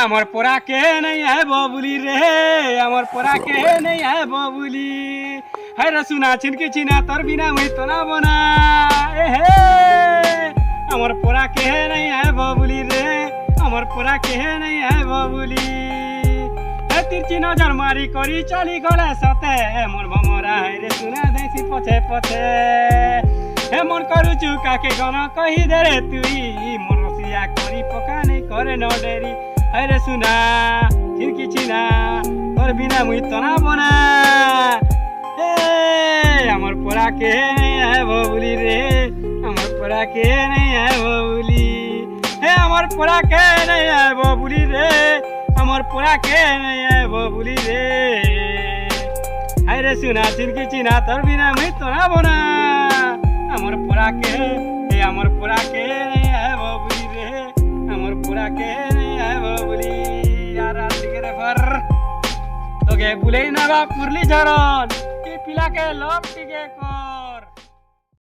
আমার পোড়া কে নেই है बबुली रे আমার পোড়া কে নেই है बबुली है रे सुना छिनकी छिना तोर बिना मुई तो ना बना ए हे আমার পোড়া কে নেই है बबुली रे আমার পোড়া কে নেই है बबुली हे तिरची नजर मारी करी चली गले सते मोर भमरा है रे सुना देसी पछे पछे हे मन करूचु काके गन कही दे रे तुई मोर रसिया करी पका नहीं करे न डेरी है रे सुना छिनकी छिना तोर बिना मुई तो ना बना हे আমার পোড়া কে নেই है बबुली रे আমার পোড়া কে নেই है बबुली हे আমার পোড়া কে নেই है बबुली रे আমার পোড়া কে নেই है बबुली रे है रे सुना छिनकी छिना तोर बिना मुई तो ना बना আমার পোড়া কে আমার পোড়া কে নেই है बबुली रे আমার পোড়া কে নেই है बबुली यार आदिके रे फर তোকে ভুলেই না বা পুরলি ঝরন কি পিলাকে লব টিকে কর